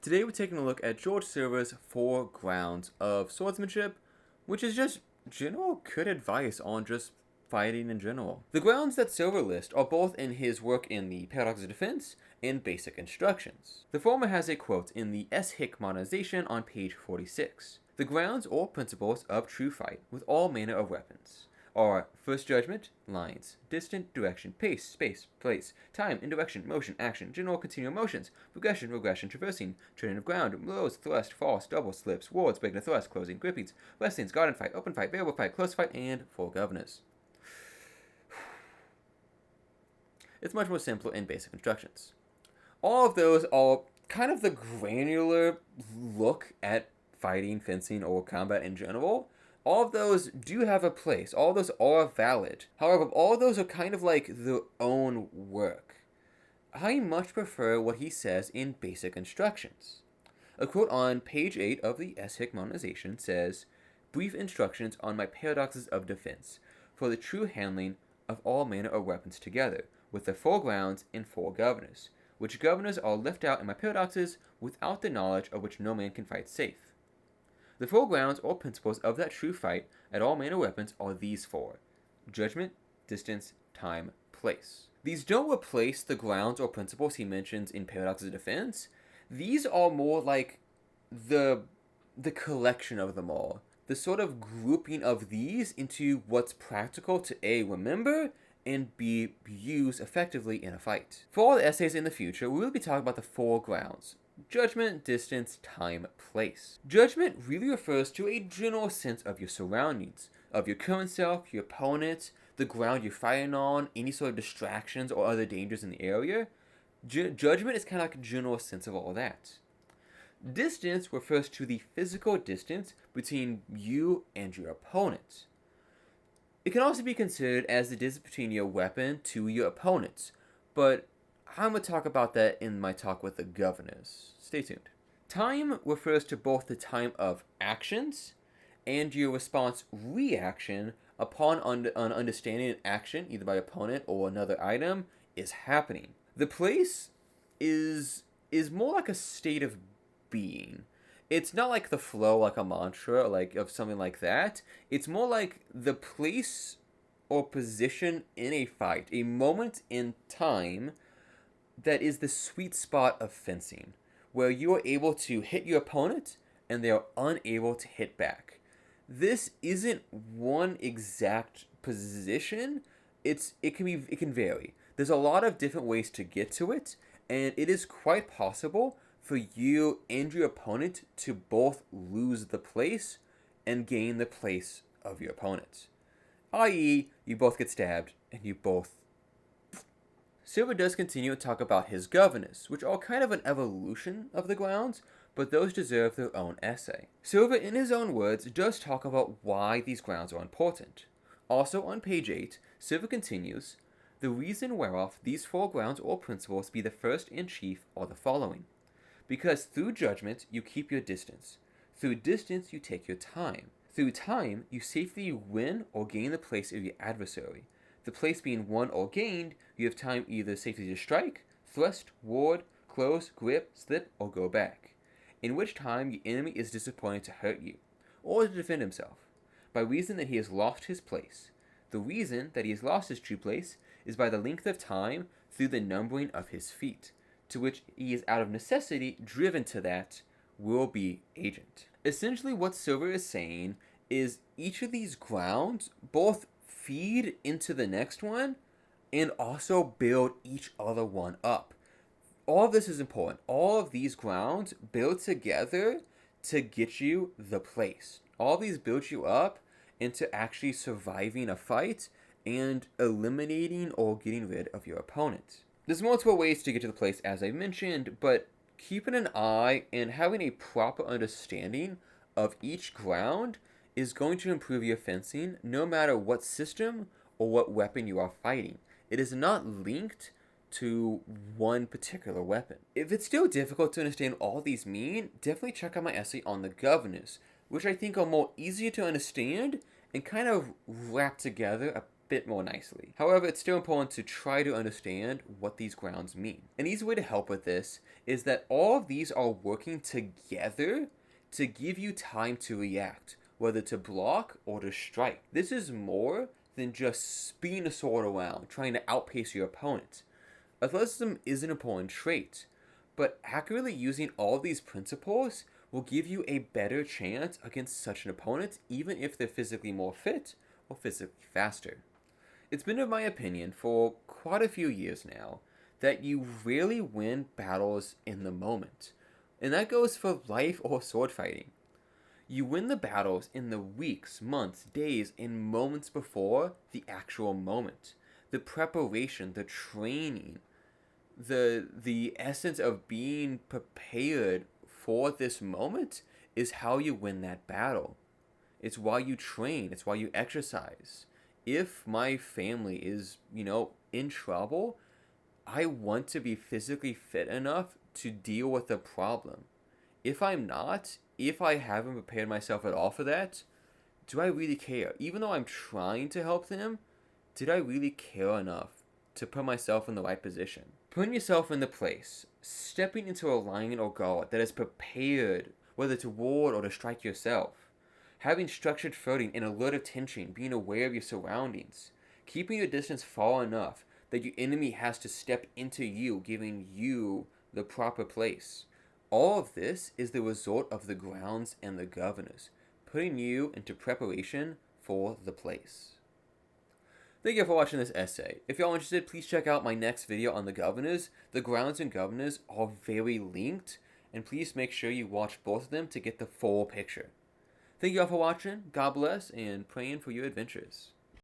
Today we're taking a look at George Silver's 4 grounds of swordsmanship, which is just general good advice on just fighting in general. The grounds that Silver lists are both in his work in the Paradox of Defense and Basic Instructions. The former has a quote in the S. Hick Modernization on page 46. The grounds or principles of true fight with all manner of weapons are first judgment, lines, distant, direction, pace, space, place, time, indirection, motion, action, general continual motions, progression, regression, traversing, training of ground, blows, thrust, false, double, slips, wards, breaking a thrust, closing, grippings, wrestlings, garden fight, open fight, variable fight, close fight, and four governors. It's much more simple in basic instructions. All of those are kind of the granular look at fighting, fencing, or combat in general. All of those do have a place. All of those are valid. However, all of those are kind of like their own work. I much prefer what he says in Basic Instructions. A quote on page 8 of the S. Hick Modernization says, "Brief instructions on my paradoxes of defense, for the true handling of all manner of weapons together, with the 4 grounds and 4 governors, which governors are left out in my paradoxes, without the knowledge of which no man can fight safe. The 4 grounds or principles of that true fight at all manner weapons are these 4: judgment, distance, time, place." These don't replace the grounds or principles he mentions in Paradoxes of Defense. These are more like the collection of them all. The sort of grouping of these into what's practical to A, remember, and B, use effectively in a fight. For all the essays in the future, we will be talking about the 4 grounds: judgment, distance, time, place. Judgment really refers to a general sense of your surroundings, of your current self, your opponent, the ground you're fighting on, any sort of distractions or other dangers in the area. Judgment is kind of like a general sense of all that. Distance refers to the physical distance between you and your opponent. It can also be considered as the distance between your weapon to your opponent, but I'm going to talk about that in my talk with the governors. Stay tuned. Time refers to both the time of actions and your response reaction upon an understanding an action, either by opponent or another item, is happening. The place is more like a state of being. It's not like the flow, like a mantra, like of something like that. It's more like the place or position in a fight, a moment in time that is the sweet spot of fencing, where you are able to hit your opponent and they are unable to hit back. This isn't one exact position. It can vary. There's a lot of different ways to get to it, and it is quite possible for you and your opponent to both lose the place and gain the place of your opponent. I.e., you both get stabbed and you both. Silver does continue to talk about his governors, which are kind of an evolution of the grounds, but those deserve their own essay. Silver, in his own words, does talk about why these grounds are important. Also on page 8, Silver continues, "The reason whereof these 4 grounds or principles be the first and chief are the following. Because through judgment you keep your distance. Through distance you take your time. Through time you safely win or gain the place of your adversary. The place being won or gained, you have time either safely to strike, thrust, ward, close, grip, slip, or go back. In which time your enemy is disappointed to hurt you, or to defend himself, by reason that he has lost his place. The reason that he has lost his true place is by the length of time through the numbering of his feet, to which he is out of necessity driven to that will be agent." Essentially what Silver is saying is each of these grounds both feed into the next one and also build each other one up. All of this is important. All of these grounds build together to get you the place. All of these build you up into actually surviving a fight and eliminating or getting rid of your opponent. There's multiple ways to get to the place, as I mentioned, but keeping an eye and having a proper understanding of each ground is going to improve your fencing no matter what system or what weapon you are fighting. It is not linked to one particular weapon. If it's still difficult to understand all these mean, definitely check out my essay on the governors, which I think are more easier to understand and kind of wrap together bit more nicely. However, it's still important to try to understand what these grounds mean. An easy way to help with this is that all of these are working together to give you time to react, whether to block or to strike. This is more than just spinning a sword around, trying to outpace your opponent. Athleticism is an important trait, but accurately using all of these principles will give you a better chance against such an opponent, even if they're physically more fit or physically faster. It's been of my opinion for quite a few years now that you rarely win battles in the moment, and that goes for life or sword fighting. You win the battles in the weeks, months, days, and moments before the actual moment. The preparation, the training, the essence of being prepared for this moment is how you win that battle. It's why you train, it's why you exercise. If my family is, in trouble, I want to be physically fit enough to deal with the problem. If I'm not, if I haven't prepared myself at all for that, do I really care? Even though I'm trying to help them, did I really care enough to put myself in the right position? Putting yourself in the place, stepping into a line or guard that is prepared, whether to ward or to strike yourself. Having structured footing and alert attention, being aware of your surroundings. Keeping your distance far enough that your enemy has to step into you, giving you the proper place. All of this is the result of the grounds and the governors, putting you into preparation for the place. Thank you for watching this essay. If y'all interested, please check out my next video on the governors. The grounds and governors are very linked, and please make sure you watch both of them to get the full picture. Thank you all for watching, God bless, and praying for your adventures.